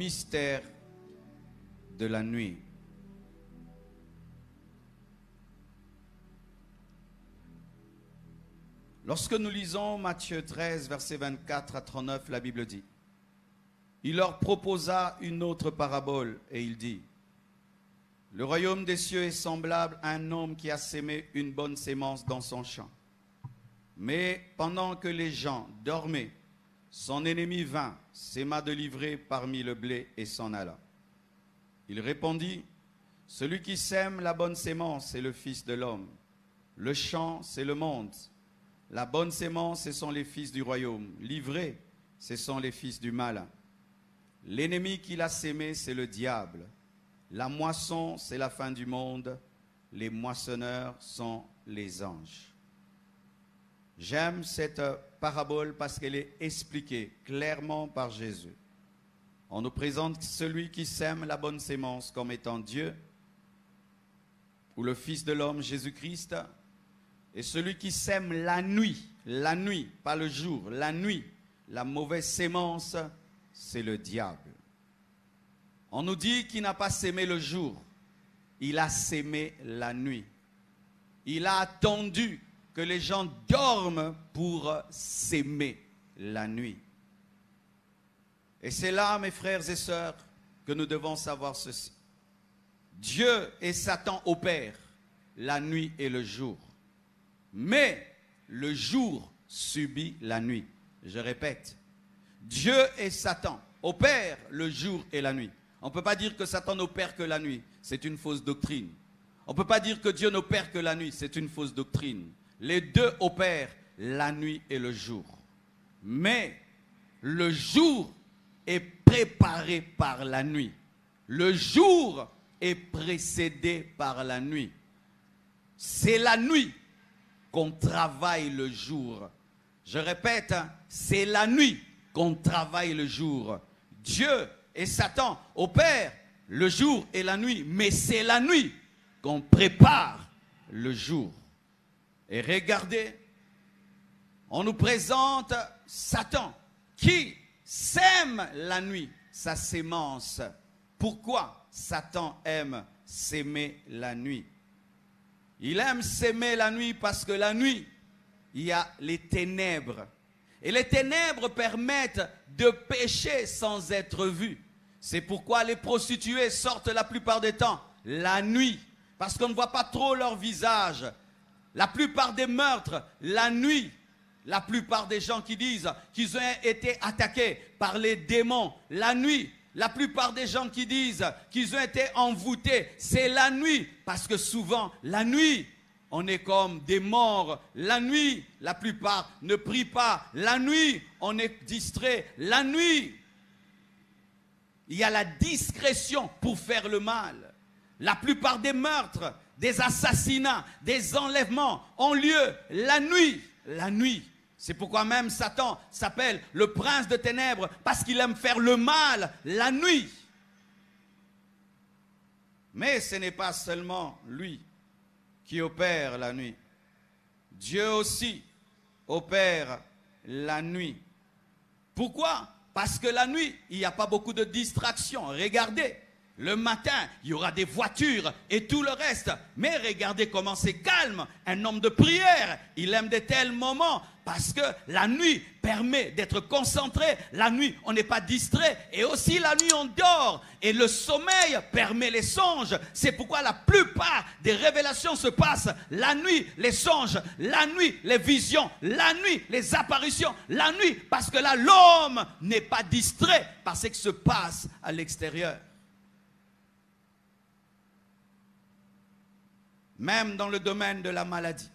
mystère de la nuit. Lorsque nous lisons Matthieu 13, versets 24 à 39, la Bible dit: il leur proposa une autre parabole et il dit: le royaume des cieux est semblable à un homme qui a sémé une bonne sémence dans son champ. Mais pendant que les gens dormaient, son ennemi vint, sema de l'ivraie parmi le blé et s'en alla. Il répondit: celui qui sème la bonne sémence est le Fils de l'homme. Le champ, c'est le monde. La bonne sémence, ce sont les fils du royaume. L'ivraie, ce sont les fils du malin. L'ennemi qui l'a sémé, c'est le diable. La moisson, c'est la fin du monde. Les moissonneurs sont les anges. J'aime cette parabole parce qu'elle est expliquée clairement par Jésus. On nous présente celui qui sème la bonne sémence comme étant Dieu, ou le Fils de l'homme, Jésus-Christ, et celui qui sème la nuit, pas le jour, la nuit, la mauvaise sémence, c'est le diable. On nous dit qu'il n'a pas sémé le jour, il a sémé la nuit. Il a attendu que les gens dorment pour s'aimer la nuit. Et c'est là, mes frères et sœurs, que nous devons savoir ceci. Dieu et Satan opèrent la nuit et le jour. Mais le jour subit la nuit. Je répète, Dieu et Satan opèrent le jour et la nuit. On ne peut pas dire que Satan n'opère que la nuit. C'est une fausse doctrine. On ne peut pas dire que Dieu n'opère que la nuit. C'est une fausse doctrine. Les deux opèrent la nuit et le jour. Mais le jour est préparé par la nuit. Le jour est précédé par la nuit. C'est la nuit qu'on travaille le jour. Je répète, c'est la nuit qu'on travaille le jour. Dieu et Satan opèrent le jour et la nuit, mais c'est la nuit qu'on prépare le jour. Et regardez, on nous présente Satan qui sème la nuit, sa sémence. Pourquoi Satan aime s'aimer la nuit? Il aime s'aimer la nuit parce que la nuit, il y a les ténèbres. Et les ténèbres permettent de pécher sans être vus. C'est pourquoi les prostituées sortent la plupart des temps la nuit, parce qu'on ne voit pas trop leur visage. La plupart des meurtres, la nuit. La plupart des gens qui disent qu'ils ont été attaqués par les démons, la nuit. La plupart des gens qui disent qu'ils ont été envoûtés, c'est la nuit. Parce que souvent, la nuit, on est comme des morts. La nuit, la plupart ne prient pas. La nuit, on est distrait. La nuit, il y a la discrétion pour faire le mal. La plupart des meurtres, des assassinats, des enlèvements ont lieu la nuit. La nuit. C'est pourquoi même Satan s'appelle le prince de ténèbres, parce qu'il aime faire le mal la nuit. Mais ce n'est pas seulement lui qui opère la nuit. Dieu aussi opère la nuit. Pourquoi? Parce que la nuit, il n'y a pas beaucoup de distractions. Regardez, le matin, il y aura des voitures et tout le reste. Mais regardez comment c'est calme. Un homme de prière, il aime de tels moments. Parce que la nuit permet d'être concentré. La nuit, on n'est pas distrait. Et aussi la nuit, on dort. Et le sommeil permet les songes. C'est pourquoi la plupart des révélations se passent la nuit, les songes, la nuit, les visions, la nuit, les apparitions, la nuit. Parce que là, l'homme n'est pas distrait par ce qui se passe à l'extérieur. Même dans le domaine de la maladie.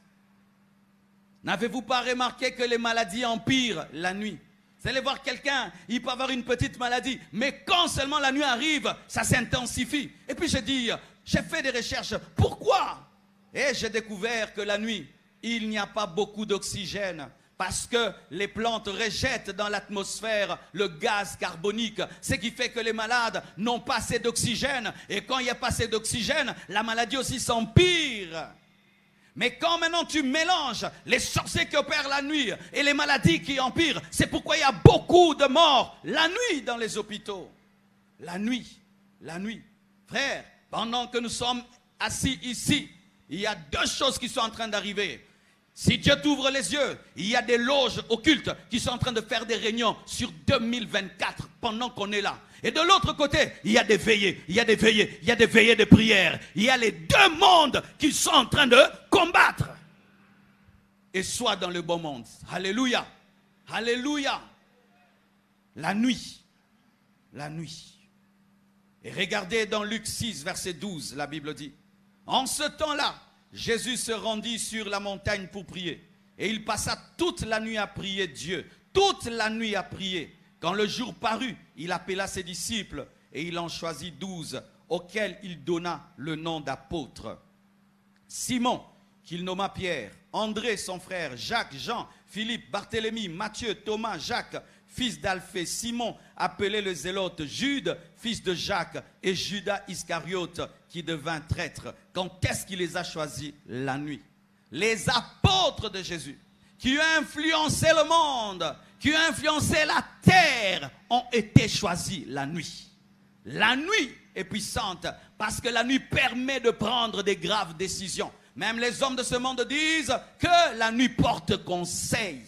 N'avez-vous pas remarqué que les maladies empirent la nuit? Vous allez voir quelqu'un, il peut avoir une petite maladie, mais quand seulement la nuit arrive, ça s'intensifie. Et puis j'ai fait des recherches. Pourquoi? Et j'ai découvert que la nuit, il n'y a pas beaucoup d'oxygène. Parce que les plantes rejettent dans l'atmosphère le gaz carbonique. Ce qui fait que les malades n'ont pas assez d'oxygène. Et quand il n'y a pas assez d'oxygène, la maladie aussi s'empire. Mais quand maintenant tu mélanges les sorciers qui opèrent la nuit et les maladies qui empirent, c'est pourquoi il y a beaucoup de morts la nuit dans les hôpitaux. La nuit. La nuit. Frère, pendant que nous sommes assis ici, il y a deux choses qui sont en train d'arriver. Si Dieu t'ouvre les yeux, il y a des loges occultes qui sont en train de faire des réunions sur 2024 pendant qu'on est là. Et de l'autre côté, il y a des veillées, il y a des veillées, il y a des veillées de prière. Il y a les deux mondes qui sont en train de combattre. Et sois dans le bon monde. Alléluia. Alléluia. La nuit. La nuit. Et regardez dans Luc 6, verset 12, la Bible dit. En ce temps-là, Jésus se rendit sur la montagne pour prier. Et il passa toute la nuit à prier Dieu. Toute la nuit à prier. Quand le jour parut, il appela ses disciples et il en choisit 12, auxquels il donna le nom d'apôtres. Simon, qu'il nomma Pierre, André son frère, Jacques, Jean, Philippe, Barthélemy, Matthieu, Thomas, Jacques, fils d'Alphée, Simon, appelé le Zélote, Jude, fils de Jacques, et Judas Iscariote, qui devint traître. Quand est-ce qu'il les a choisis? La nuit. Les apôtres de Jésus, qui ont influencé le monde, qui ont influencé la terre, ont été choisis la nuit. La nuit est puissante, parce que la nuit permet de prendre des graves décisions. Même les hommes de ce monde disent que la nuit porte conseil.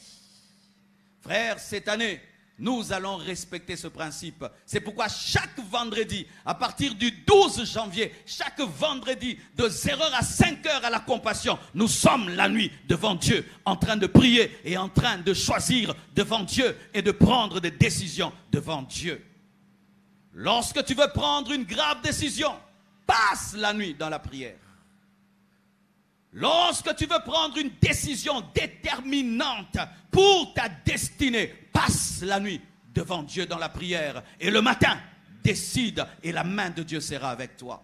Frères, cette année, nous allons respecter ce principe. C'est pourquoi chaque vendredi, à partir du 12 janvier, chaque vendredi, de 0h à 5h à la compassion, nous sommes la nuit devant Dieu, en train de prier et en train de choisir devant Dieu et de prendre des décisions devant Dieu. Lorsque tu veux prendre une grave décision, passe la nuit dans la prière. Lorsque tu veux prendre une décision déterminante pour ta destinée, passe la nuit devant Dieu dans la prière. Et le matin, décide et la main de Dieu sera avec toi.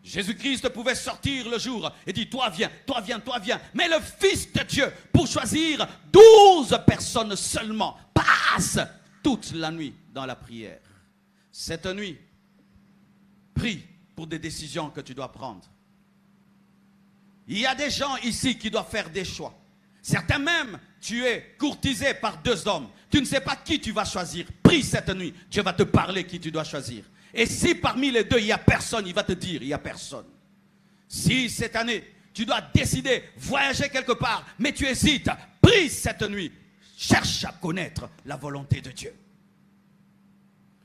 Jésus-Christ pouvait sortir le jour et dire, toi viens, toi viens, toi viens. Mais le Fils de Dieu, pour choisir 12 personnes seulement, passe toute la nuit dans la prière. Cette nuit, prie pour des décisions que tu dois prendre. Il y a des gens ici qui doivent faire des choix. Certains même, tu es courtisé par deux hommes. Tu ne sais pas qui tu vas choisir. Prie cette nuit. Dieu va te parler qui tu dois choisir. Et si parmi les deux, il n'y a personne, il va te dire, il n'y a personne. Si cette année, tu dois décider, voyager quelque part, mais tu hésites, prie cette nuit. Cherche à connaître la volonté de Dieu.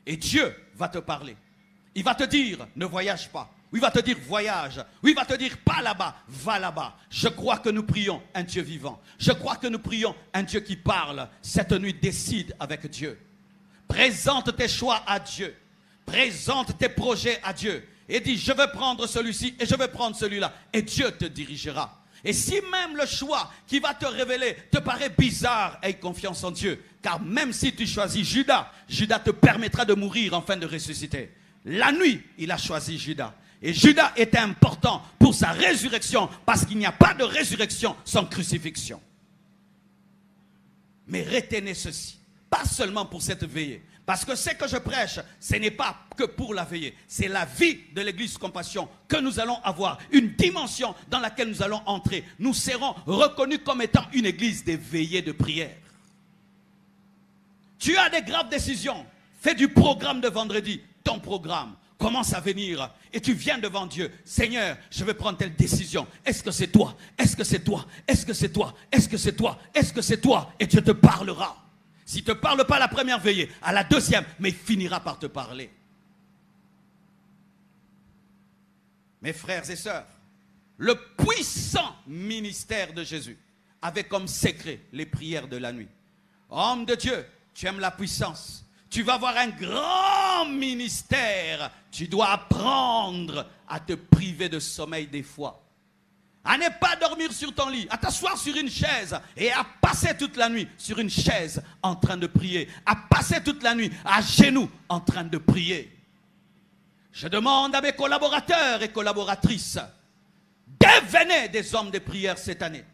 Et Dieu va te parler. Il va te dire, ne voyage pas. Ou il va te dire voyage. Ou il va te dire pas là-bas, va là-bas. Je crois que nous prions un Dieu vivant. Je crois que nous prions un Dieu qui parle. Cette nuit, décide avec Dieu. Présente tes choix à Dieu. Présente tes projets à Dieu. Et dis, je veux prendre celui-ci et je veux prendre celui-là. Et Dieu te dirigera. Et si même le choix qui va te révéler te paraît bizarre, aie confiance en Dieu. Car même si tu choisis Judas, Judas te permettra de mourir afin de ressusciter. La nuit, il a choisi Judas. Et Judas était important pour sa résurrection, parce qu'il n'y a pas de résurrection sans crucifixion. Mais retenez ceci, pas seulement pour cette veillée, parce que ce que je prêche, ce n'est pas que pour la veillée, c'est la vie de l'église Compassion que nous allons avoir, une dimension dans laquelle nous allons entrer. Nous serons reconnus comme étant une église des veillées de prière. Tu as des graves décisions, fais du programme de vendredi, ton programme. Commence à venir et tu viens devant Dieu. Seigneur, je vais prendre telle décision. Est-ce que c'est toi? Est-ce que c'est toi? Est-ce que c'est toi? Est-ce que c'est toi? Est-ce que c'est toi? Et Dieu te parlera. S'il ne te parle pas à la première veillée, à la deuxième, mais il finira par te parler. Mes frères et sœurs, le puissant ministère de Jésus avait comme secret les prières de la nuit. Homme de Dieu, tu aimes la puissance. Tu vas avoir un grand ministère. Tu dois apprendre à te priver de sommeil des fois. À ne pas dormir sur ton lit, à t'asseoir sur une chaise et à passer toute la nuit sur une chaise en train de prier. À passer toute la nuit à genoux en train de prier. Je demande à mes collaborateurs et collaboratrices, devenez des hommes de prière cette année.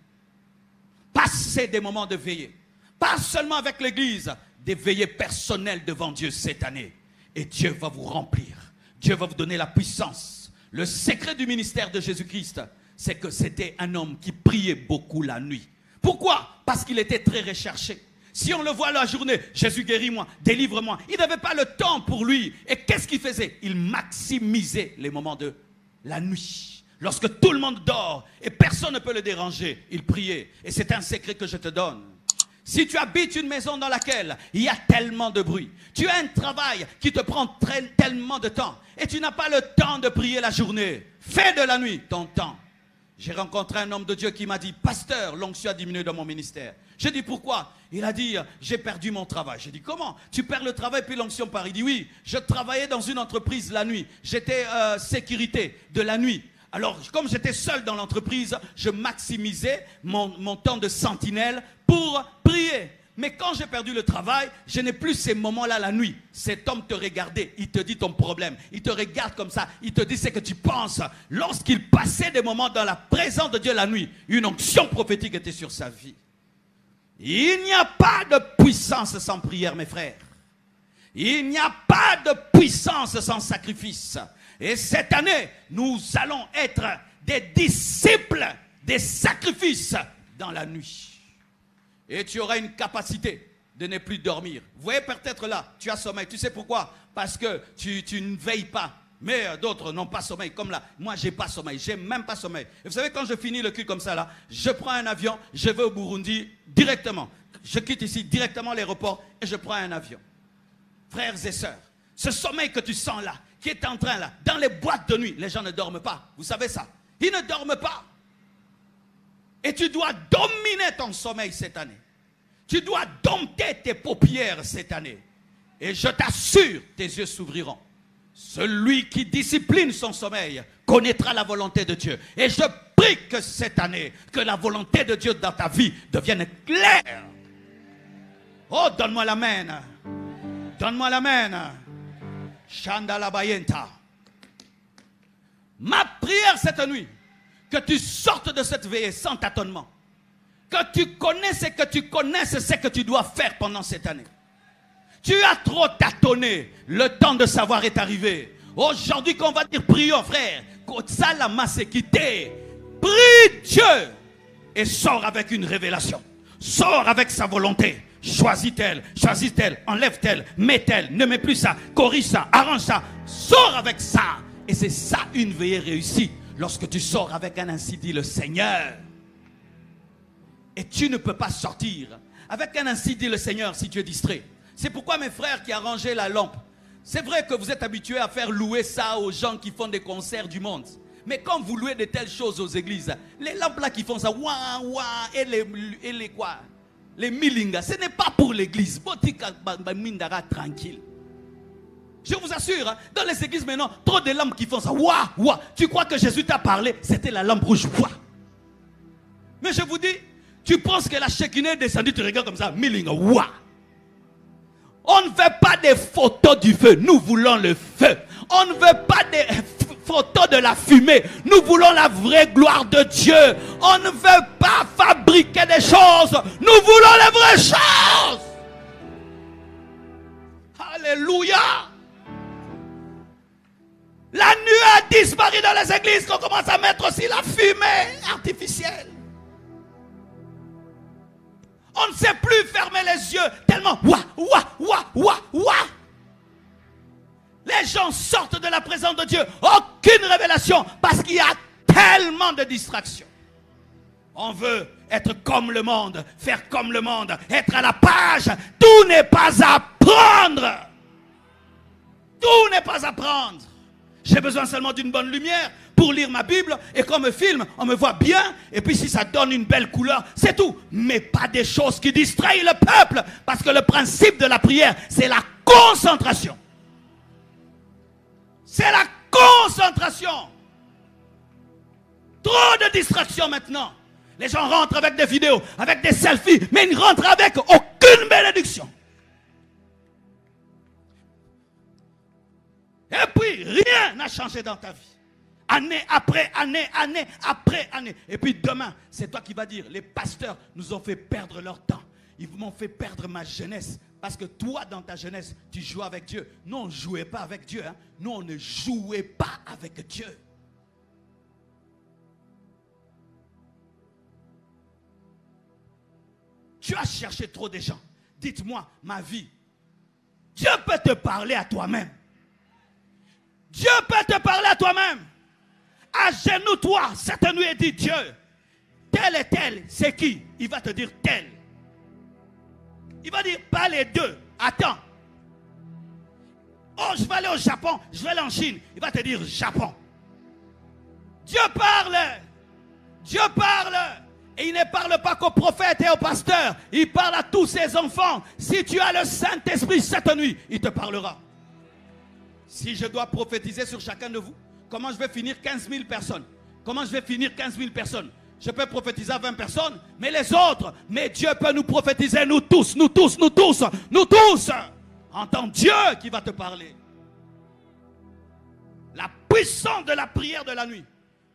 Passez des moments de veillée. Pas seulement avec l'église, des veillées personnelles devant Dieu cette année. Et Dieu va vous remplir. Dieu va vous donner la puissance. Le secret du ministère de Jésus-Christ, c'est que c'était un homme qui priait beaucoup la nuit. Pourquoi? Parce qu'il était très recherché. Si on le voit la journée, Jésus guéris-moi, délivre-moi. Il n'avait pas le temps pour lui. Et qu'est-ce qu'il faisait? Il maximisait les moments de la nuit. Lorsque tout le monde dort et personne ne peut le déranger, il priait. Et c'est un secret que je te donne. Si tu habites une maison dans laquelle il y a tellement de bruit, tu as un travail qui te prend tellement de temps et tu n'as pas le temps de prier la journée, fais de la nuit ton temps. J'ai rencontré un homme de Dieu qui m'a dit, pasteur, l'onction a diminué dans mon ministère. J'ai dit, pourquoi? Il a dit, j'ai perdu mon travail. J'ai dit, comment? Tu perds le travail puis l'onction part? Il dit, oui, je travaillais dans une entreprise la nuit. J'étais sécurité de la nuit. Alors, comme j'étais seul dans l'entreprise, je maximisais mon temps de sentinelle pour prier. Mais quand j'ai perdu le travail, je n'ai plus ces moments-là la nuit. Cet homme te regardait, il te dit ton problème. Il te regarde comme ça, il te dit ce que tu penses. Lorsqu'il passait des moments dans la présence de Dieu la nuit, une onction prophétique était sur sa vie. Il n'y a pas de puissance sans prière, mes frères. Il n'y a pas de puissance sans sacrifice. Et cette année, nous allons être des disciples des sacrifices dans la nuit. Et tu auras une capacité de ne plus dormir. Vous voyez peut-être là, tu as sommeil. Tu sais pourquoi? Parce que tu ne veilles pas. Mais d'autres n'ont pas sommeil. Comme là, moi, je n'ai pas sommeil. Je n'ai même pas sommeil. Et vous savez, quand je finis le culte comme ça, là, je prends un avion, je vais au Burundi directement. Je quitte ici directement l'aéroport et je prends un avion. Frères et sœurs, ce sommeil que tu sens là, qui est en train là, dans les boîtes de nuit, les gens ne dorment pas. Vous savez ça? Ils ne dorment pas. Et tu dois dominer ton sommeil cette année. Tu dois dompter tes paupières cette année. Et je t'assure, tes yeux s'ouvriront. Celui qui discipline son sommeil connaîtra la volonté de Dieu. Et je prie que cette année, que la volonté de Dieu dans ta vie devienne claire. Oh, donne-moi l'amen. Donne-moi l'amen. Chandala Bayenta. Ma prière cette nuit, que tu sortes de cette veillée sans tâtonnement. Que tu connaisses et que tu connaisses ce que tu dois faire pendant cette année. Tu as trop tâtonné. Le temps de savoir est arrivé. Aujourd'hui, qu'on va dire prions, frère. Ça, la masse est quittée. Prie Dieu et sors avec une révélation. Sors avec sa volonté. Choisis-t-elle, enlève-t-elle, mets-elle, ne mets plus ça, corrige ça, arrange ça. Sors avec ça. Et c'est ça une veillée réussie. Lorsque tu sors avec un ainsi dit le Seigneur. Et tu ne peux pas sortir avec un ainsi dit le Seigneur si tu es distrait. C'est pourquoi mes frères qui arrangeaient la lampe, c'est vrai que vous êtes habitués à faire louer ça aux gens qui font des concerts du monde. Mais quand vous louez de telles choses aux églises, les lampes là qui font ça, ouah, ouah, et les quoi, les milingas, ce n'est pas pour l'église. Tranquille. Je vous assure, dans les églises maintenant, trop de lampes qui font ça, ouah, ouah. Tu crois que Jésus t'a parlé, c'était la lampe rouge, ouah. Mais je vous dis, tu penses que la Shekinah est descendue, tu regardes comme ça, milinga, ouah. On ne veut pas des photos du feu, nous voulons le feu. On ne veut pas des photos de la fumée, nous voulons la vraie gloire de Dieu. On ne veut pas fabriquer des choses, nous voulons les vraies choses. Alléluia. La nuée a disparu dans les églises, qu'on commence à mettre aussi la fumée artificielle. On ne sait plus fermer les yeux tellement ouah, ouah, ouah, ouah, ouah. Les gens sortent de la présence de Dieu, aucune révélation parce qu'il y a tellement de distractions. On veut être comme le monde, faire comme le monde, être à la page. Tout n'est pas à prendre. Tout n'est pas à prendre. J'ai besoin seulement d'une bonne lumière pour lire ma Bible. Et quand on me filme, on me voit bien. Et puis si ça donne une belle couleur, c'est tout. Mais pas des choses qui distraient le peuple. Parce que le principe de la prière, c'est la concentration. C'est la concentration. Trop de distractions maintenant. Les gens rentrent avec des vidéos, avec des selfies, mais ils rentrent avec aucune bénédiction. Et puis, rien n'a changé dans ta vie. Année après année, année après année. Et puis demain, c'est toi qui vas dire, les pasteurs nous ont fait perdre leur temps. Ils m'ont fait perdre ma jeunesse. Parce que toi, dans ta jeunesse, tu jouais avec Dieu. Nous, on ne jouait pas avec Dieu. Hein. Nous, on ne jouait pas avec Dieu. Tu as cherché trop de gens. Dites-moi ma vie. Dieu peut te parler à toi-même. Dieu peut te parler à toi-même. Agenouille-toi cette nuit et dis Dieu, tel et tel, c'est qui? Il va te dire tel. Il va dire pas les deux. Attends. Oh, je vais aller au Japon, je vais aller en Chine. Il va te dire Japon. Dieu parle. Dieu parle. Et il ne parle pas qu'aux prophètes et aux pasteurs. Il parle à tous ses enfants. Si tu as le Saint-Esprit cette nuit, il te parlera. Si je dois prophétiser sur chacun de vous, comment je vais finir 15 000 personnes? Comment je vais finir 15 000 personnes? Je peux prophétiser à 20 personnes, mais les autres, mais Dieu peut nous prophétiser, nous tous, nous tous, nous tous, nous tous. Entends Dieu qui va te parler. La puissance de la prière de la nuit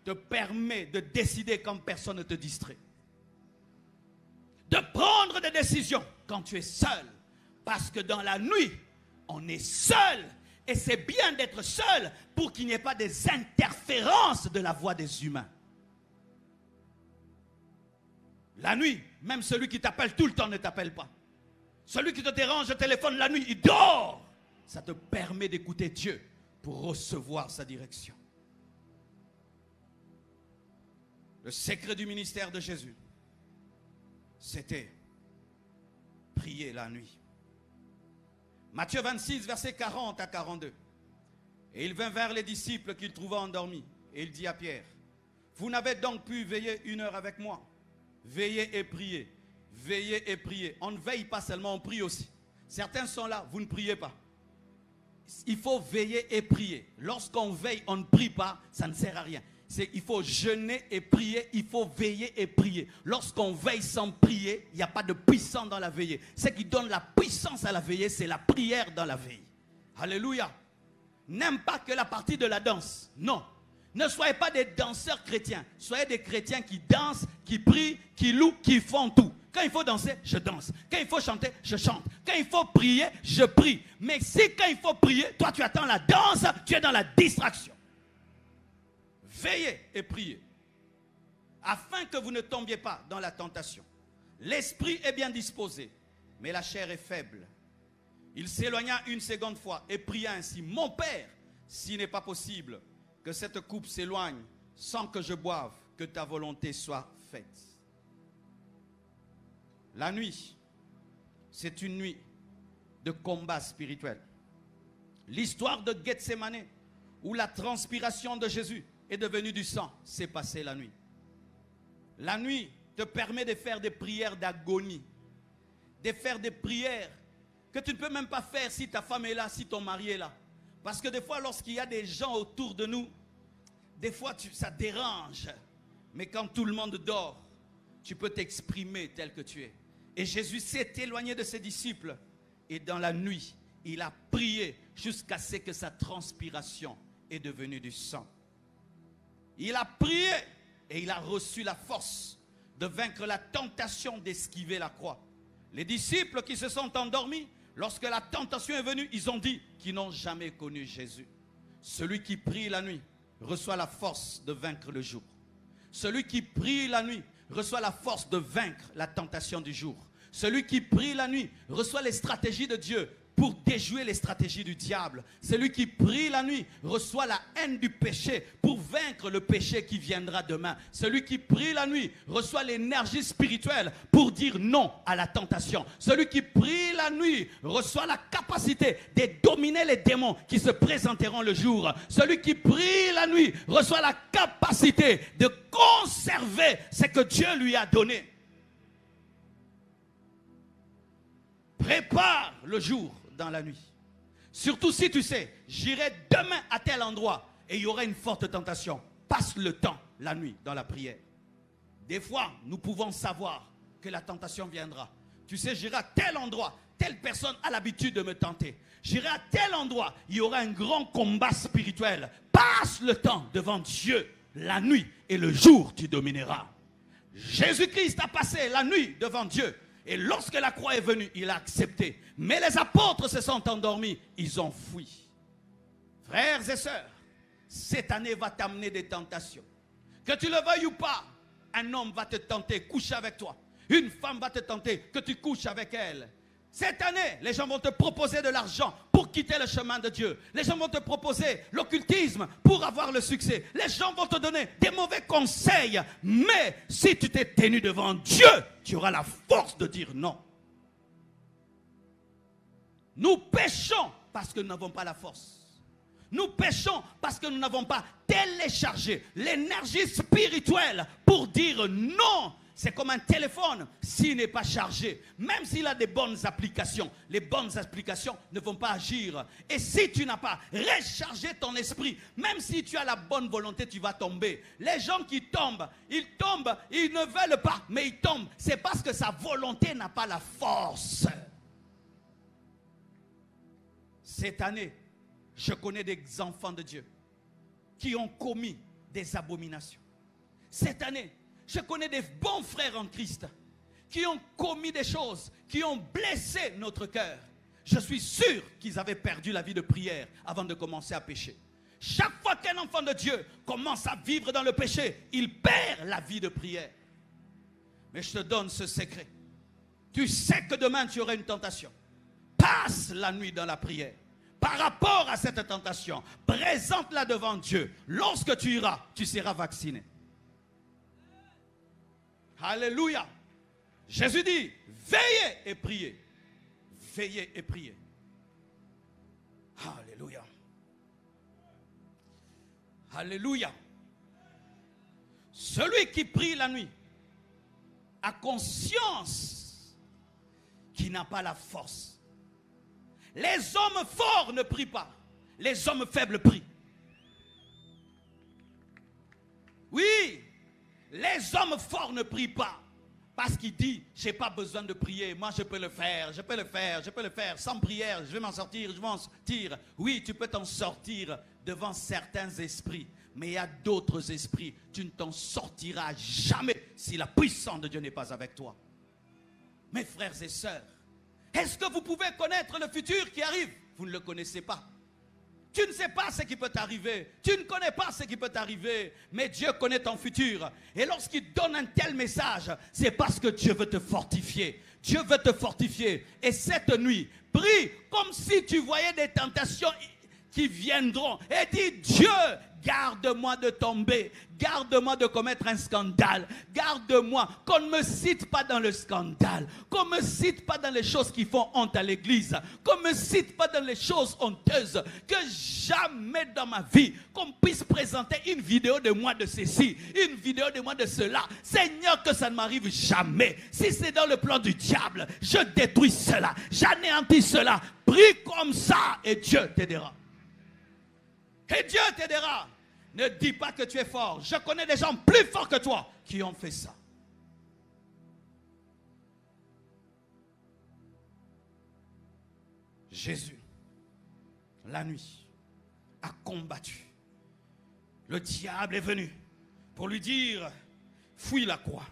te permet de décider quand personne ne te distrait. De prendre des décisions quand tu es seul. Parce que dans la nuit, on est seul. Et c'est bien d'être seul pour qu'il n'y ait pas des interférences de la voix des humains. La nuit, même celui qui t'appelle tout le temps ne t'appelle pas. Celui qui te dérange au téléphone la nuit, il dort. Ça te permet d'écouter Dieu pour recevoir sa direction. Le secret du ministère de Jésus, c'était prier la nuit. Matthieu 26, versets 40 à 42. Et il vint vers les disciples qu'il trouva endormis. Et il dit à Pierre, vous n'avez donc pu veiller 1 heure avec moi. Veillez et priez. Veillez et priez. On ne veille pas seulement, on prie aussi. Certains sont là, vous ne priez pas. Il faut veiller et prier. Lorsqu'on veille, on ne prie pas, ça ne sert à rien. Il faut jeûner et prier, il faut veiller et prier. Lorsqu'on veille sans prier, il n'y a pas de puissance dans la veillée. Ce qui donne la puissance à la veillée, c'est la prière dans la veille. Alléluia. N'aime pas que la partie de la danse. Non. Ne soyez pas des danseurs chrétiens. Soyez des chrétiens qui dansent, qui prient, qui louent, qui font tout. Quand il faut danser, je danse. Quand il faut chanter, je chante. Quand il faut prier, je prie. Mais si quand il faut prier, toi tu attends la danse, tu es dans la distraction. Veillez et priez, afin que vous ne tombiez pas dans la tentation. L'esprit est bien disposé, mais la chair est faible. Il s'éloigna une seconde fois et pria ainsi, mon Père, s'il n'est pas possible que cette coupe s'éloigne sans que je boive, que ta volonté soit faite. La nuit, c'est une nuit de combat spirituel. L'histoire de Gethsémane, où la transpiration de Jésus est devenue du sang, s'est passée la nuit. La nuit te permet de faire des prières d'agonie, de faire des prières que tu ne peux même pas faire si ta femme est là, si ton mari est là. Parce que des fois, lorsqu'il y a des gens autour de nous, des fois ça dérange. Mais quand tout le monde dort, tu peux t'exprimer tel que tu es. Et Jésus s'est éloigné de ses disciples. Et dans la nuit, il a prié jusqu'à ce que sa transpiration est devenue du sang. Il a prié et il a reçu la force de vaincre la tentation d'esquiver la croix. Les disciples qui se sont endormis, lorsque la tentation est venue, ils ont dit qu'ils n'ont jamais connu Jésus. Celui qui prie la nuit reçoit la force de vaincre le jour. Celui qui prie la nuit reçoit la force de vaincre la tentation du jour. Celui qui prie la nuit reçoit les stratégies de Dieu pour déjouer les stratégies du diable. Celui qui prie la nuit reçoit la haine du péché pour vaincre le péché qui viendra demain. Celui qui prie la nuit reçoit l'énergie spirituelle pour dire non à la tentation. Celui qui prie la nuit reçoit la capacité de dominer les démons qui se présenteront le jour. Celui qui prie la nuit reçoit la capacité de conserver ce que Dieu lui a donné. Prépare le jour dans la nuit. Surtout si tu sais, j'irai demain à tel endroit et il y aura une forte tentation. Passe le temps, la nuit, dans la prière. Des fois, nous pouvons savoir que la tentation viendra. Tu sais, j'irai à tel endroit, telle personne a l'habitude de me tenter. J'irai à tel endroit, il y aura un grand combat spirituel. Passe le temps devant Dieu, la nuit et le jour tu domineras. Jésus-Christ a passé la nuit devant Dieu. Et lorsque la croix est venue, il a accepté. Mais les apôtres se sont endormis. Ils ont fui. Frères et sœurs, cette année va t'amener des tentations. Que tu le veuilles ou pas, un homme va te tenter, coucher avec toi. Une femme va te tenter, que tu couches avec elle. Cette année, les gens vont te proposer de l'argent pour quitter le chemin de Dieu. Les gens vont te proposer l'occultisme pour avoir le succès. Les gens vont te donner des mauvais conseils. Mais si tu t'es tenu devant Dieu, tu auras la force de dire non. Nous péchons parce que nous n'avons pas la force. Nous péchons parce que nous n'avons pas téléchargé l'énergie spirituelle pour dire non. C'est comme un téléphone, s'il n'est pas chargé, même s'il a des bonnes applications, les bonnes applications ne vont pas agir. Et si tu n'as pas rechargé ton esprit, même si tu as la bonne volonté, tu vas tomber. Les gens qui tombent, ils ne veulent pas, mais ils tombent. C'est parce que sa volonté n'a pas la force. Cette année, je connais des enfants de Dieu qui ont commis des abominations. Cette année, je connais des bons frères en Christ qui ont commis des choses, qui ont blessé notre cœur. Je suis sûr qu'ils avaient perdu la vie de prière avant de commencer à pécher. Chaque fois qu'un enfant de Dieu commence à vivre dans le péché, il perd la vie de prière. Mais je te donne ce secret. Tu sais que demain tu auras une tentation. Passe la nuit dans la prière. Par rapport à cette tentation, présente-la devant Dieu. Lorsque tu iras, tu seras vacciné. Alléluia. Jésus dit, veillez et priez. Veillez et priez. Alléluia. Alléluia. Celui qui prie la nuit a conscience qu'il n'a pas la force. Les hommes forts ne prient pas. Les hommes faibles prient. Oui. Les hommes forts ne prient pas parce qu'il dit, je n'ai pas besoin de prier, moi je peux le faire, je peux le faire, je peux le faire, sans prière, je vais m'en sortir, je vais m'en sortir. Oui, tu peux t'en sortir devant certains esprits, mais il y a d'autres esprits, tu ne t'en sortiras jamais si la puissance de Dieu n'est pas avec toi. Mes frères et sœurs, est-ce que vous pouvez connaître le futur qui arrive? Vous ne le connaissez pas. Tu ne sais pas ce qui peut t'arriver. Tu ne connais pas ce qui peut t'arriver. Mais Dieu connaît ton futur. Et lorsqu'il donne un tel message, c'est parce que Dieu veut te fortifier. Dieu veut te fortifier. Et cette nuit, prie comme si tu voyais des tentations qui viendront. Et dis, Dieu, garde-moi de tomber. Garde-moi de commettre un scandale. Garde-moi qu'on ne me cite pas dans le scandale. Qu'on ne me cite pas dans les choses qui font honte à l'église. Qu'on ne me cite pas dans les choses honteuses. Que jamais dans ma vie, qu'on puisse présenter une vidéo de moi de ceci, une vidéo de moi de cela. Seigneur, que ça ne m'arrive jamais. Si c'est dans le plan du diable, je détruis cela. J'anéantis cela. Prie comme ça et Dieu t'aidera. Et Dieu t'aidera. Ne dis pas que tu es fort. Je connais des gens plus forts que toi qui ont fait ça. Jésus, la nuit, a combattu. Le diable est venu pour lui dire, fuis la croix,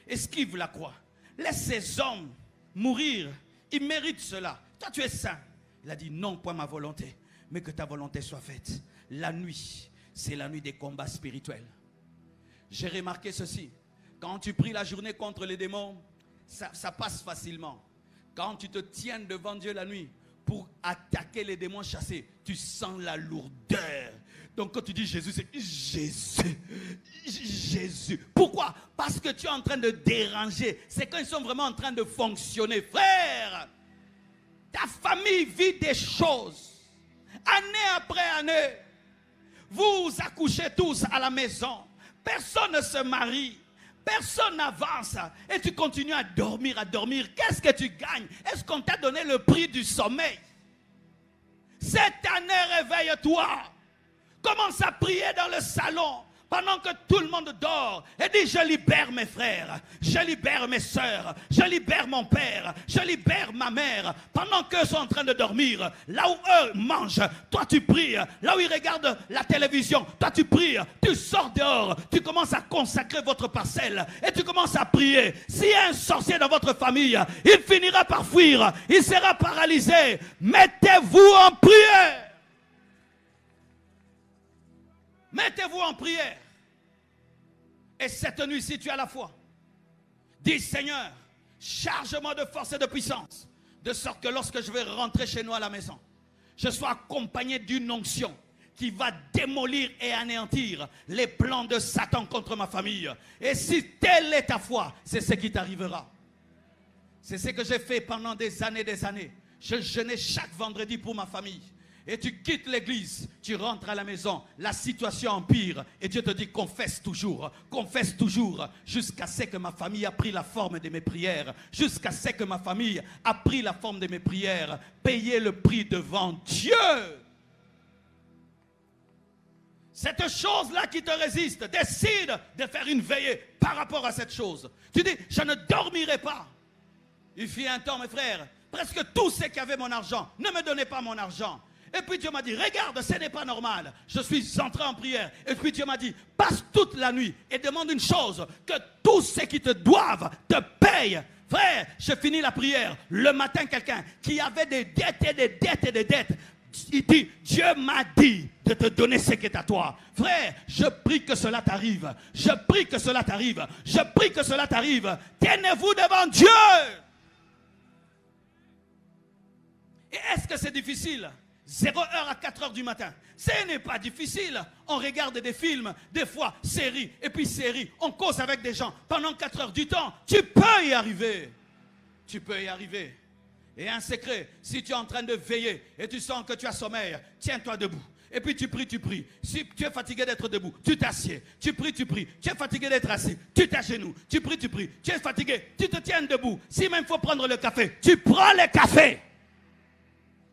esquive la croix, laisse ces hommes mourir, ils méritent cela. Toi tu es saint. Il a dit, non, point ma volonté, mais que ta volonté soit faite. La nuit, c'est la nuit des combats spirituels. J'ai remarqué ceci. Quand tu pries la journée contre les démons, ça passe facilement. Quand tu te tiens devant Dieu la nuit pour attaquer les démons chassés, tu sens la lourdeur. Donc quand tu dis Jésus, c'est Jésus. Jésus. Pourquoi? Parce que tu es en train de déranger. C'est quand ils sont vraiment en train de fonctionner. Frère, ta famille vit des choses. Année après année. Vous accouchez tous à la maison. Personne ne se marie. Personne n'avance. Et tu continues à dormir, à dormir. Qu'est-ce que tu gagnes? Est-ce qu'on t'a donné le prix du sommeil? Cette année, réveille-toi. Commence à prier dans le salon. Pendant que tout le monde dort, et dit, je libère mes frères, je libère mes soeurs, je libère mon père, je libère ma mère. Pendant qu'eux sont en train de dormir, là où eux mangent, toi tu pries. Là où ils regardent la télévision, toi tu pries. Tu sors dehors, tu commences à consacrer votre parcelle et tu commences à prier. S'il y a un sorcier dans votre famille, il finira par fuir, il sera paralysé. Mettez-vous en prière. Mettez-vous en prière. Et cette nuit, si tu as la foi, dis Seigneur, charge-moi de force et de puissance. De sorte que lorsque je vais rentrer chez nous à la maison, je sois accompagné d'une onction qui va démolir et anéantir les plans de Satan contre ma famille. Et si telle est ta foi, c'est ce qui t'arrivera. C'est ce que j'ai fait pendant des années, des années. Je jeûnais chaque vendredi pour ma famille. Et tu quittes l'église, tu rentres à la maison, la situation empire et Dieu te dit confesse toujours, jusqu'à ce que ma famille a pris la forme de mes prières, jusqu'à ce que ma famille a pris la forme de mes prières, payez le prix devant Dieu. Cette chose-là qui te résiste, décide de faire une veillée par rapport à cette chose. Tu dis, je ne dormirai pas. Il fit un temps, mes frères, presque tous ceux qui avaient mon argent ne me donnaient pas mon argent. Et puis Dieu m'a dit, regarde, ce n'est pas normal. Je suis entré en prière. Et puis Dieu m'a dit, passe toute la nuit et demande une chose, que tous ceux qui te doivent te payent. Frère, je finis la prière. Le matin, quelqu'un qui avait des dettes et des dettes et des dettes, il dit, Dieu m'a dit de te donner ce qui est à toi. Frère, je prie que cela t'arrive. Je prie que cela t'arrive. Je prie que cela t'arrive. Tenez-vous devant Dieu. Et est-ce que c'est difficile? 0h à 4h du matin. Ce n'est pas difficile. On regarde des films, des fois séries, et puis séries. On cause avec des gens pendant 4 heures du temps. Tu peux y arriver. Tu peux y arriver. Et un secret, si tu es en train de veiller et tu sens que tu as sommeil, tiens-toi debout. Et puis tu pries, tu pries. Si tu es fatigué d'être debout, tu t'assieds. Tu pries, tu pries. Tu es fatigué d'être assis, tu t'agenouilles. Tu pries, tu pries. Tu es fatigué, tu te tiens debout. Si même il faut prendre le café, tu prends le café.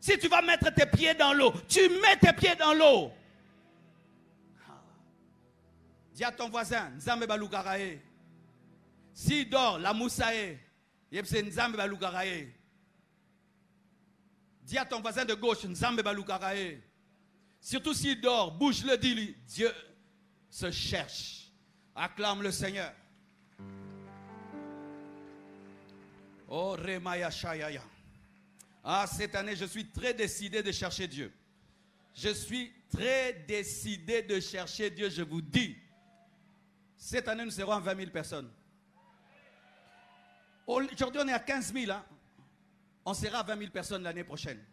Si tu vas mettre tes pieds dans l'eau, tu mets tes pieds dans l'eau. Dis à ton voisin, Nzambe balugarae. S'il dort, la moussae. Yepse Nzambe balugarae. Dis à ton voisin de gauche, Nzambe balugarae. Surtout s'il dort, bouge-le, dis-lui. Dieu se cherche. Acclame le Seigneur. Oh, Remaya Shayaya. Ah, cette année, je suis très décidé de chercher Dieu. Je suis très décidé de chercher Dieu, je vous dis. Cette année, nous serons à 20 000 personnes. Aujourd'hui, on est à 15 000. Hein. On sera à 20 000 personnes l'année prochaine.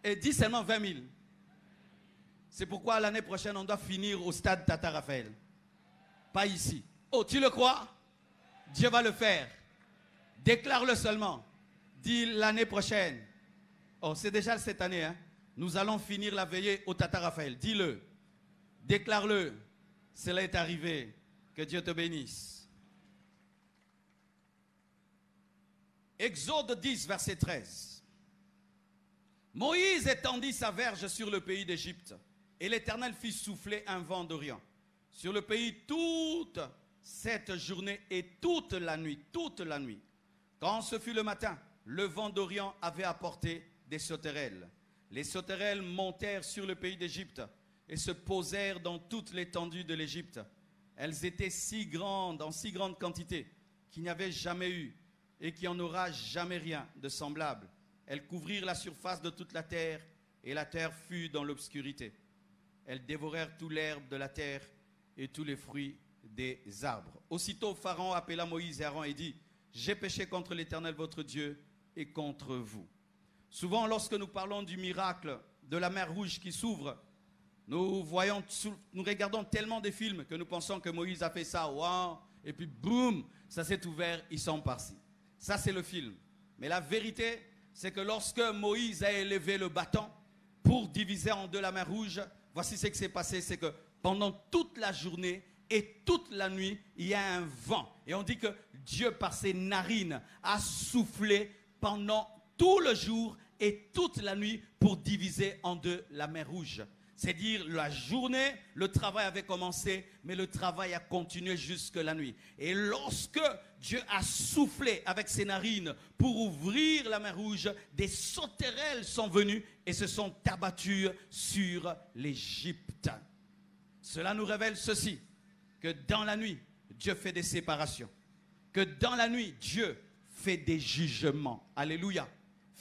Et dis seulement 20 000. C'est pourquoi l'année prochaine, on doit finir au stade Tata Raphaël. Pas ici. Oh, tu le crois? Dieu va le faire. Déclare-le seulement. Dis l'année prochaine. Oh, c'est déjà cette année. Hein? Nous allons finir la veillée au Tata Raphaël. Dis-le. Déclare-le. Cela est arrivé. Que Dieu te bénisse. Exode 10, verset 13. Moïse étendit sa verge sur le pays d'Égypte, et l'Éternel fit souffler un vent d'Orient sur le pays toute cette journée et toute la nuit. Quand ce fut le matin, le vent d'Orient avait apporté des sauterelles. Les sauterelles montèrent sur le pays d'Égypte et se posèrent dans toute l'étendue de l'Égypte. Elles étaient si grandes, en si grande quantité, qu'il n'y avait jamais eu et qu'il n'y en aura jamais rien de semblable. Elles couvrirent la surface de toute la terre et la terre fut dans l'obscurité. Elles dévorèrent tout l'herbe de la terre et tous les fruits des arbres. Aussitôt Pharaon appela Moïse et Aaron et dit, « J'ai péché contre l'Éternel votre Dieu et contre vous. » Souvent, lorsque nous parlons du miracle de la mer Rouge qui s'ouvre, nous regardons tellement des films que nous pensons que Moïse a fait ça, wow, et puis boum, ça s'est ouvert, ils sont partis. Ça, c'est le film. Mais la vérité, c'est que lorsque Moïse a élevé le bâton pour diviser en deux la mer Rouge, voici ce qui s'est passé, c'est que pendant toute la journée et toute la nuit, il y a un vent. Et on dit que Dieu, par ses narines, a soufflé pendant tout le jour et toute la nuit pour diviser en deux la mer Rouge. C'est-à-dire la journée, le travail avait commencé, mais le travail a continué jusque la nuit. Et lorsque Dieu a soufflé avec ses narines pour ouvrir la mer Rouge, des sauterelles sont venues et se sont abattues sur l'Égypte. Cela nous révèle ceci, que dans la nuit, Dieu fait des séparations. Que dans la nuit, Dieu fait des jugements. Alléluia.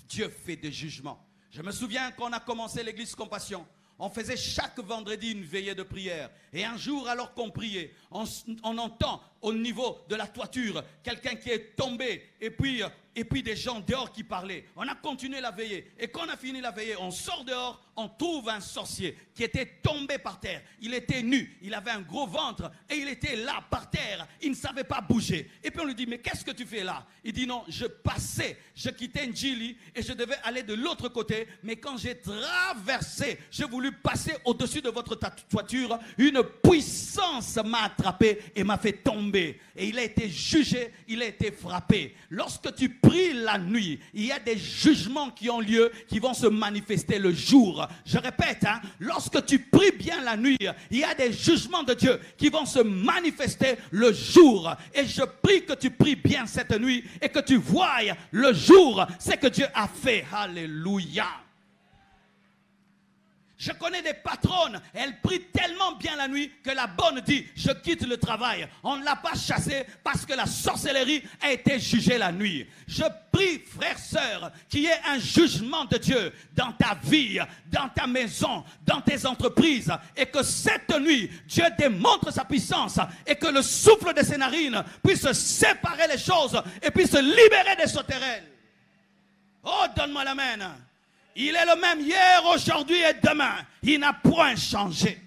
Dieu fait des jugements. Je me souviens quand on a commencé l'église Compassion, on faisait chaque vendredi une veillée de prière. Et un jour, alors qu'on priait, on entend au niveau de la toiture quelqu'un qui est tombé. Et puis, et puis des gens dehors qui parlaient. On a continué la veillée. Et quand on a fini la veillée, on sort dehors, on trouve un sorcier qui était tombé par terre. Il était nu, il avait un gros ventre et il était là par terre. Il ne savait pas bouger. Et puis on lui dit, mais qu'est-ce que tu fais là? Il dit, non, je passais, je quittais Njili et je devais aller de l'autre côté. Mais quand j'ai traversé, j'ai voulu passer au-dessus de votre toiture, une puissance m'a attrapé et m'a fait tomber. Et il a été jugé, il a été frappé. Lorsque tu pries la nuit, il y a des jugements qui ont lieu, qui vont se manifester le jour. Je répète, hein, lorsque tu pries bien la nuit, il y a des jugements de Dieu qui vont se manifester le jour. Et je prie que tu pries bien cette nuit et que tu voies le jour, c'est que Dieu a fait. Alléluia. Je connais des patronnes, elles prient tellement bien la nuit que la bonne dit, je quitte le travail. On ne l'a pas chassée parce que la sorcellerie a été jugée la nuit. Je prie, frères, sœurs, qu'il y ait un jugement de Dieu dans ta vie, dans ta maison, dans tes entreprises. Et que cette nuit, Dieu démontre sa puissance et que le souffle de ses narines puisse séparer les choses et puisse libérer des sauterelles. Oh, donne-moi l'amen. Il est le même hier, aujourd'hui et demain. Il n'a point changé.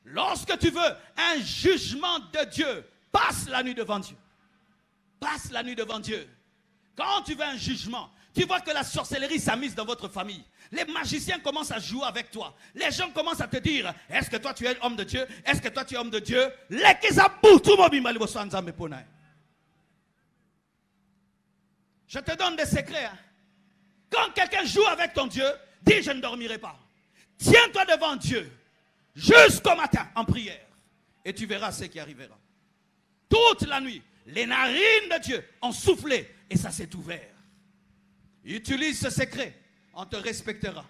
Lorsque tu veux un jugement de Dieu, passe la nuit devant Dieu. Passe la nuit devant Dieu. Quand tu veux un jugement, tu vois que la sorcellerie s'amuse dans votre famille. Les magiciens commencent à jouer avec toi. Les gens commencent à te dire, est-ce que toi tu es homme de Dieu? Est-ce que toi tu es homme de Dieu? Je te donne des secrets. Hein? Quand quelqu'un joue avec ton Dieu, dis je ne dormirai pas. Tiens-toi devant Dieu jusqu'au matin en prière. Et tu verras ce qui arrivera. Toute la nuit, les narines de Dieu ont soufflé et ça s'est ouvert. Utilise ce secret, on te respectera.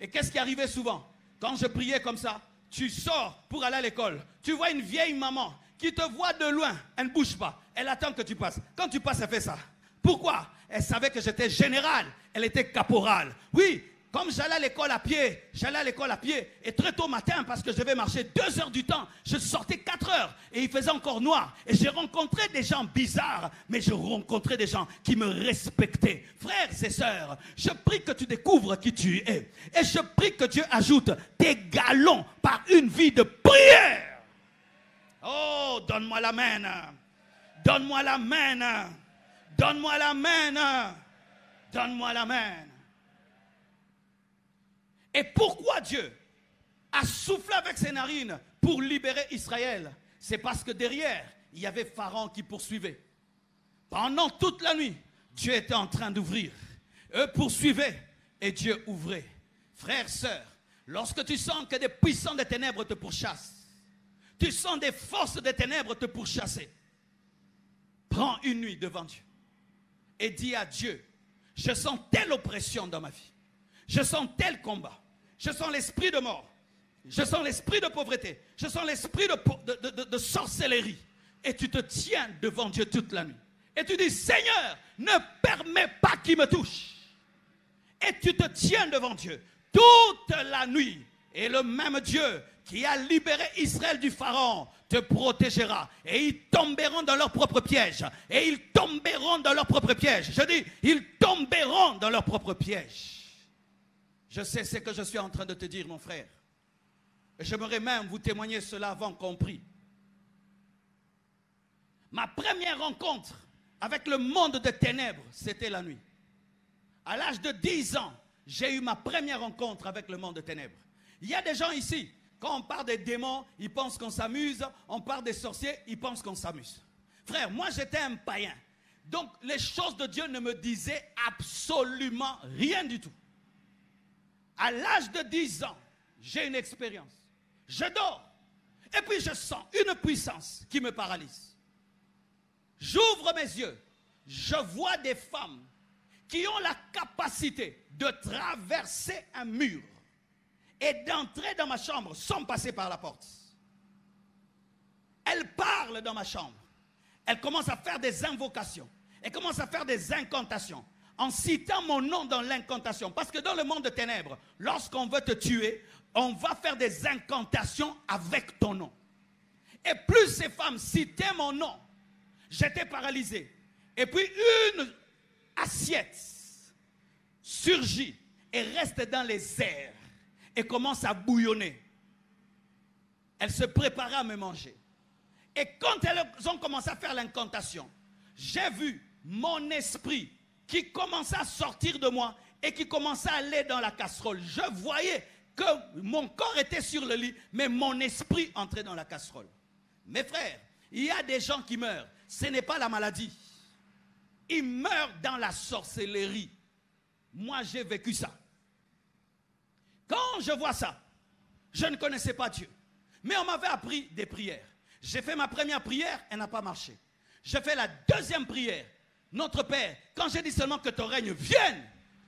Et qu'est-ce qui arrivait souvent? Quand je priais comme ça, tu sors pour aller à l'école. Tu vois une vieille maman qui te voit de loin. Elle ne bouge pas. Elle attend que tu passes. Quand tu passes, elle fait ça. Pourquoi? Elle savait que j'étais général, elle était caporal. Oui, comme j'allais à l'école à pied, et très tôt matin, parce que je devais marcher 2 heures du temps, je sortais 4 heures, et il faisait encore noir. Et j'ai rencontré des gens bizarres, mais je rencontrais des gens qui me respectaient. Frères et sœurs, je prie que tu découvres qui tu es. Et je prie que Dieu ajoute tes galons par une vie de prière. Oh, donne-moi l'amen. Donne-moi l'amen. Donne-moi la main. Donne-moi la main. Et pourquoi Dieu a soufflé avec ses narines pour libérer Israël? C'est parce que derrière, il y avait Pharaon qui poursuivait. Pendant toute la nuit, Dieu était en train d'ouvrir. Eux poursuivaient et Dieu ouvrait. Frères, sœurs, lorsque tu sens que des puissants des ténèbres te pourchassent, tu sens des forces des ténèbres te pourchasser, prends une nuit devant Dieu. Et dis à Dieu, je sens telle oppression dans ma vie. Je sens tel combat. Je sens l'esprit de mort. Je sens l'esprit de pauvreté. Je sens l'esprit de sorcellerie. Et tu te tiens devant Dieu toute la nuit. Et tu dis, Seigneur, ne permets pas qu'il me touche. Et tu te tiens devant Dieu toute la nuit. Et le même Dieu qui a libéré Israël du Pharaon te protégera. Et ils tomberont dans leur propre piège. Et ils tomberont dans leur propre piège. Je dis, ils tomberont dans leur propre piège. Je sais ce que je suis en train de te dire, mon frère. Et j'aimerais même vous témoigner cela avant qu'on prie. Ma première rencontre avec le monde des ténèbres, c'était la nuit. À l'âge de 10 ans, j'ai eu ma première rencontre avec le monde des ténèbres. Il y a des gens ici, quand on parle des démons, ils pensent qu'on s'amuse. On parle des sorciers, ils pensent qu'on s'amuse. Frère, moi j'étais un païen. Donc les choses de Dieu ne me disaient absolument rien du tout. À l'âge de 10 ans, j'ai une expérience. Je dors. Et puis je sens une puissance qui me paralyse. J'ouvre mes yeux. Je vois des femmes qui ont la capacité de traverser un mur et d'entrer dans ma chambre sans passer par la porte. Elles parlent dans ma chambre. Elles commencent à faire des invocations. Elles commencent à faire des incantations en citant mon nom dans l'incantation. Parce que dans le monde de ténèbres, lorsqu'on veut te tuer, on va faire des incantations avec ton nom. Et plus ces femmes citaient mon nom, j'étais paralysé. Et puis assiette surgit et reste dans les airs et commence à bouillonner. Elle se préparait à me manger. Et quand elles ont commencé à faire l'incantation, j'ai vu mon esprit qui commençait à sortir de moi et qui commençait à aller dans la casserole. Je voyais que mon corps était sur le lit, mais mon esprit entrait dans la casserole. Mes frères, il y a des gens qui meurent. Ce n'est pas la maladie. Ils meurent dans la sorcellerie. Moi, j'ai vécu ça. Quand je vois ça, je ne connaissais pas Dieu. Mais on m'avait appris des prières. J'ai fait ma première prière, elle n'a pas marché. J'ai fait la deuxième prière. Notre Père, quand j'ai dit seulement que ton règne vienne,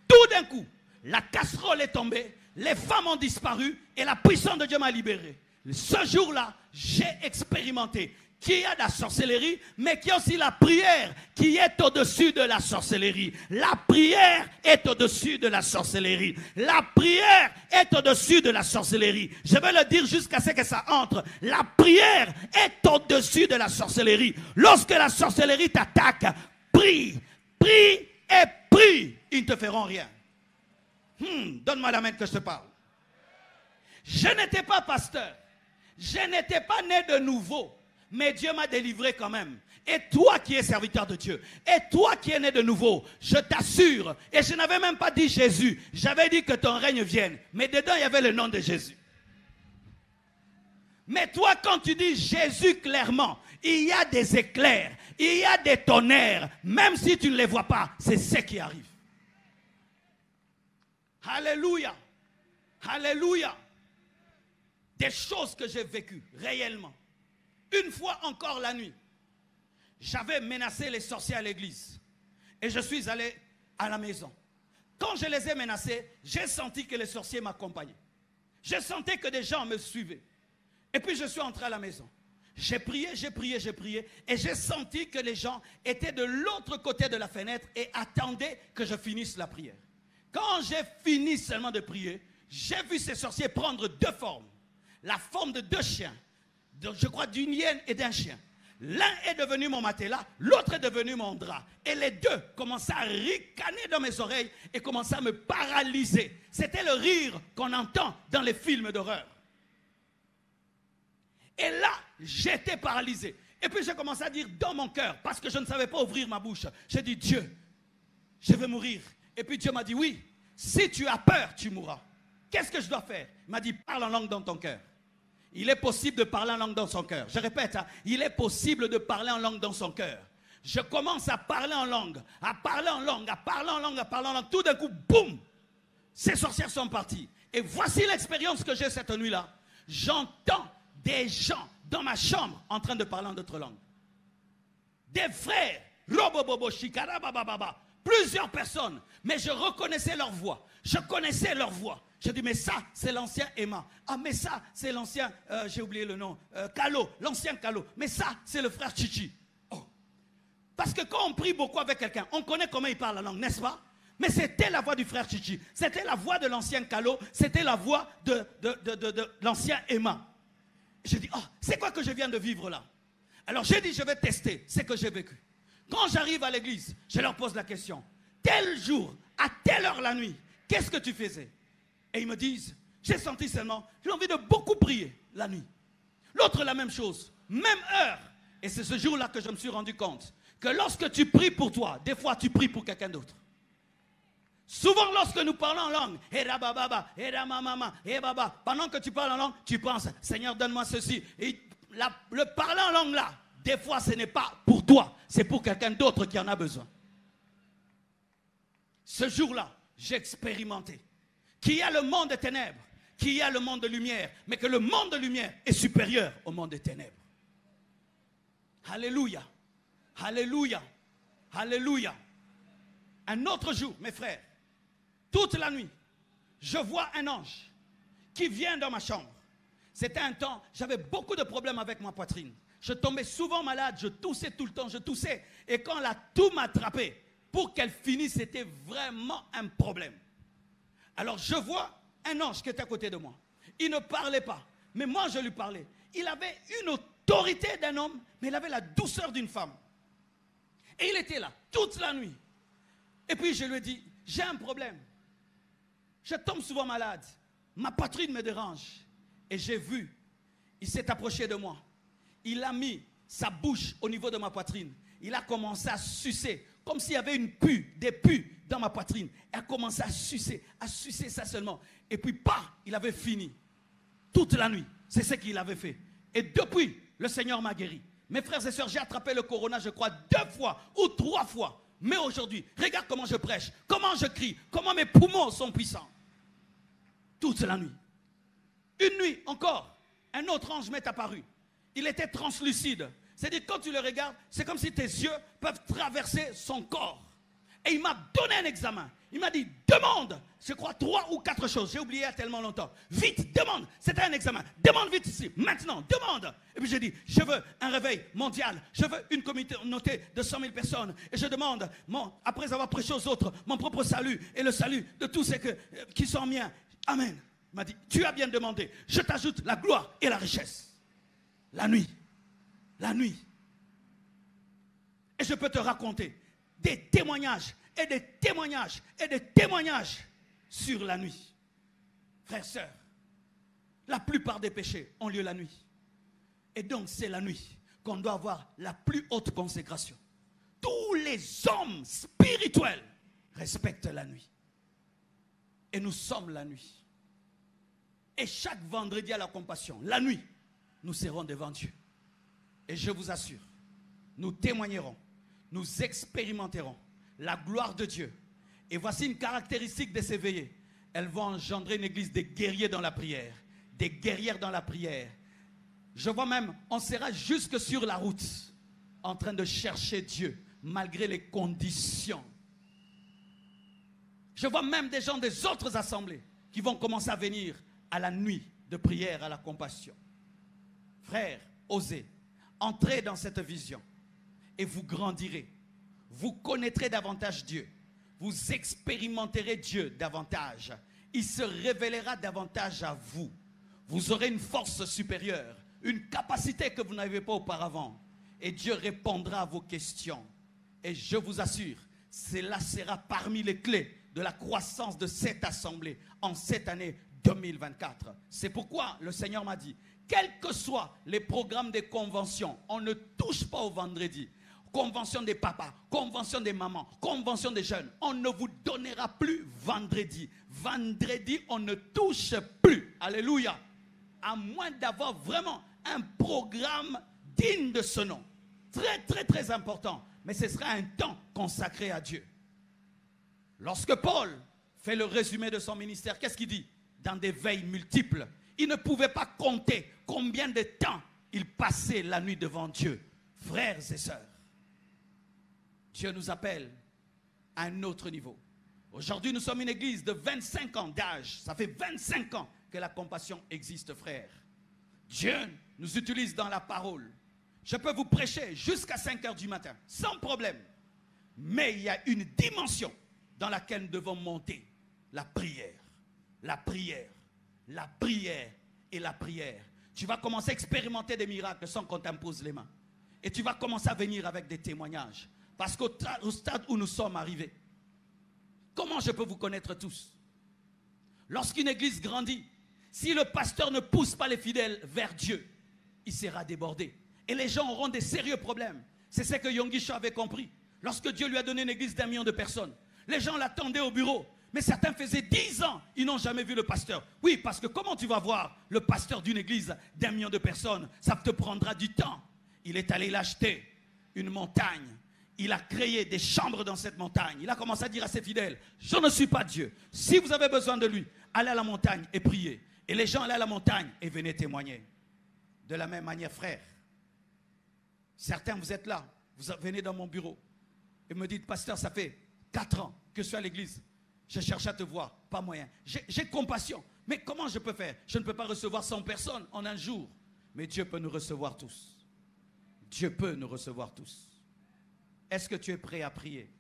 tout d'un coup, la casserole est tombée, les femmes ont disparu et la puissance de Dieu m'a libéré. Ce jour-là, j'ai expérimenté qu'il y a de la sorcellerie, mais qu'il y a aussi la prière qui est au-dessus de la sorcellerie. La prière est au-dessus de la sorcellerie. La prière est au-dessus de la sorcellerie. Je vais le dire jusqu'à ce que ça entre. La prière est au-dessus de la sorcellerie. Lorsque la sorcellerie t'attaque, prie, prie et prie. Ils ne te feront rien. Donne-moi la main que je te parle. Je n'étais pas pasteur. Je n'étais pas né de nouveau. Mais Dieu m'a délivré quand même. Et toi qui es serviteur de Dieu, et toi qui es né de nouveau, je t'assure, et je n'avais même pas dit Jésus, j'avais dit que ton règne vienne. Mais dedans, il y avait le nom de Jésus. Mais toi, quand tu dis Jésus clairement, il y a des éclairs, il y a des tonnerres, même si tu ne les vois pas, c'est ce qui arrive. Alléluia. Alléluia. Des choses que j'ai vécues réellement. Une fois encore la nuit, j'avais menacé les sorciers à l'église. Et je suis allé à la maison. Quand je les ai menacés, j'ai senti que les sorciers m'accompagnaient. J'ai senti que des gens me suivaient. Et puis je suis entré à la maison. J'ai prié, j'ai prié, j'ai prié. Et j'ai senti que les gens étaient de l'autre côté de la fenêtre et attendaient que je finisse la prière. Quand j'ai fini seulement de prier, j'ai vu ces sorciers prendre deux formes. La forme de deux chiens. Je crois d'une hyène et d'un chien. L'un est devenu mon matelas, l'autre est devenu mon drap. Et les deux commençaient à ricaner dans mes oreilles et commençaient à me paralyser. C'était le rire qu'on entend dans les films d'horreur. Et là, j'étais paralysé. Et puis j'ai commencé à dire dans mon cœur, parce que je ne savais pas ouvrir ma bouche. J'ai dit, Dieu, je vais mourir. Et puis Dieu m'a dit, oui, si tu as peur, tu mourras. Qu'est-ce que je dois faire? Il m'a dit, parle en langue dans ton cœur. Il est possible de parler en langue dans son cœur. Je répète, il est possible de parler en langue dans son cœur. Je commence à parler en langue, à parler en langue, à parler en langue, à parler en langue. Tout d'un coup, boum, ces sorcières sont parties. Et voici l'expérience que j'ai cette nuit-là. J'entends des gens dans ma chambre en train de parler en d'autres langues. Des frères, robobobo, shikarabababa, plusieurs personnes, mais je reconnaissais leur voix. Je connaissais leur voix. Je dis, mais ça, c'est l'ancien Emma. Ah, mais ça, c'est l'ancien, j'ai oublié le nom, Kalo, l'ancien Kalo. Mais ça, c'est le frère Chichi. Oh. Parce que quand on prie beaucoup avec quelqu'un, on connaît comment il parle la langue, n'est-ce pas? Mais c'était la voix du frère Chichi. C'était la voix de l'ancien Kalo. C'était la voix de l'ancien Emma. Je dis, oh, c'est quoi que je viens de vivre là? Alors j'ai dit, je vais tester ce que j'ai vécu. Quand j'arrive à l'église, je leur pose la question. Tel jour, à telle heure la nuit, qu'est-ce que tu faisais? Et ils me disent, j'ai senti seulement, j'ai envie de beaucoup prier la nuit. L'autre, la même chose, même heure. Et c'est ce jour-là que je me suis rendu compte que lorsque tu pries pour toi, des fois tu pries pour quelqu'un d'autre. Souvent lorsque nous parlons en langue, pendant que tu parles en langue, tu penses, Seigneur, donne-moi ceci. Et le parler en langue là, des fois ce n'est pas pour toi, c'est pour quelqu'un d'autre qui en a besoin. Ce jour-là, j'ai expérimenté qu'il y a le monde des ténèbres, qu'il y a le monde de lumière, mais que le monde de lumière est supérieur au monde des ténèbres. Alléluia, alléluia, alléluia. Un autre jour, mes frères, toute la nuit, je vois un ange qui vient dans ma chambre. C'était un temps, j'avais beaucoup de problèmes avec ma poitrine. Je tombais souvent malade, je toussais tout le temps, je toussais. Et quand la toux m'attrapait, pour qu'elle finisse, c'était vraiment un problème. Alors je vois un ange qui était à côté de moi. Il ne parlait pas, mais moi je lui parlais. Il avait une autorité d'un homme, mais il avait la douceur d'une femme. Et il était là toute la nuit. Et puis je lui ai dit, j'ai un problème. Je tombe souvent malade. Ma poitrine me dérange. Et j'ai vu, il s'est approché de moi. Il a mis sa bouche au niveau de ma poitrine. Il a commencé à sucer, comme s'il y avait des pus dans ma poitrine. Il a commencé à sucer ça seulement. Et puis, il avait fini. Toute la nuit, c'est ce qu'il avait fait. Et depuis, le Seigneur m'a guéri. Mes frères et sœurs, j'ai attrapé le corona, je crois, 2 fois ou 3 fois. Mais aujourd'hui, regarde comment je prêche, comment je crie, comment mes poumons sont puissants. Toute la nuit. Une nuit encore, un autre ange m'est apparu. Il était translucide. C'est-à-dire, quand tu le regardes, c'est comme si tes yeux peuvent traverser son corps. Et il m'a donné un examen. Il m'a dit, demande, je crois 3 ou 4 choses. J'ai oublié il y a tellement longtemps. Vite, demande. C'était un examen. Demande vite ici, maintenant, demande. Et puis j'ai dit, je veux un réveil mondial. Je veux une communauté de 100 000 personnes. Et je demande, après avoir prêché aux autres, mon propre salut et le salut de tous ceux qui sont miens. Amen. Il m'a dit, tu as bien demandé. Je t'ajoute la gloire et la richesse. La nuit. La nuit. Et je peux te raconter des témoignages et des témoignages et des témoignages sur la nuit. Frères, sœurs, la plupart des péchés ont lieu la nuit. Et donc c'est la nuit qu'on doit avoir la plus haute consécration. Tous les hommes spirituels respectent la nuit. Et nous sommes la nuit. Et chaque vendredi à la compassion, la nuit, nous serons devant Dieu. Et je vous assure, nous témoignerons, nous expérimenterons la gloire de Dieu. Et voici une caractéristique de ces veillées. Elles vont engendrer une église des guerriers dans la prière, des guerrières dans la prière. Je vois même, on sera jusque sur la route, en train de chercher Dieu, malgré les conditions. Je vois même des gens des autres assemblées qui vont commencer à venir à la nuit de prière, à la compassion. Frères, osez, entrez dans cette vision et vous grandirez. Vous connaîtrez davantage Dieu. Vous expérimenterez Dieu davantage. Il se révélera davantage à vous. Vous aurez une force supérieure, une capacité que vous n'avez pas auparavant. Et Dieu répondra à vos questions. Et je vous assure, cela sera parmi les clés de la croissance de cette assemblée en cette année 2024. C'est pourquoi le Seigneur m'a dit, quels que soient les programmes des conventions, on ne touche pas au vendredi. Convention des papas, convention des mamans, convention des jeunes. On ne vous donnera plus vendredi. Vendredi, on ne touche plus. Alléluia. À moins d'avoir vraiment un programme digne de ce nom. Très, très, très important. Mais ce sera un temps consacré à Dieu. Lorsque Paul fait le résumé de son ministère, qu'est-ce qu'il dit? Dans des veilles multiples. Il ne pouvait pas compter combien de temps il passait la nuit devant Dieu. Frères et sœurs, Dieu nous appelle à un autre niveau. Aujourd'hui, nous sommes une église de 25 ans d'âge. Ça fait 25 ans que la compassion existe, frères. Dieu nous utilise dans la parole. Je peux vous prêcher jusqu'à 5 heures du matin, sans problème. Mais il y a une dimension dans laquelle nous devons monter. La prière. La prière. La prière et la prière. Tu vas commencer à expérimenter des miracles sans qu'on t'impose les mains. Et tu vas commencer à venir avec des témoignages. Parce qu'au stade où nous sommes arrivés, comment je peux vous connaître tous? Lorsqu'une église grandit, si le pasteur ne pousse pas les fidèles vers Dieu, il sera débordé. Et les gens auront des sérieux problèmes. C'est ce que Yonggi Cho avait compris. Lorsque Dieu lui a donné une église d'1 million de personnes, les gens l'attendaient au bureau. Mais certains faisaient 10 ans, ils n'ont jamais vu le pasteur. Oui, parce que comment tu vas voir le pasteur d'une église d'1 million de personnes? Ça te prendra du temps. Il est allé l'acheter, une montagne. Il a créé des chambres dans cette montagne. Il a commencé à dire à ses fidèles, je ne suis pas Dieu. Si vous avez besoin de lui, allez à la montagne et priez. Et les gens allaient à la montagne et venaient témoigner. De la même manière, frères, certains vous êtes là, vous venez dans mon bureau et me dites, pasteur, ça fait 4 ans que je suis à l'église. Je cherche à te voir, pas moyen. J'ai compassion, mais comment je peux faire? Je ne peux pas recevoir 100 personnes en un jour. Mais Dieu peut nous recevoir tous. Dieu peut nous recevoir tous. Est-ce que tu es prêt à prier?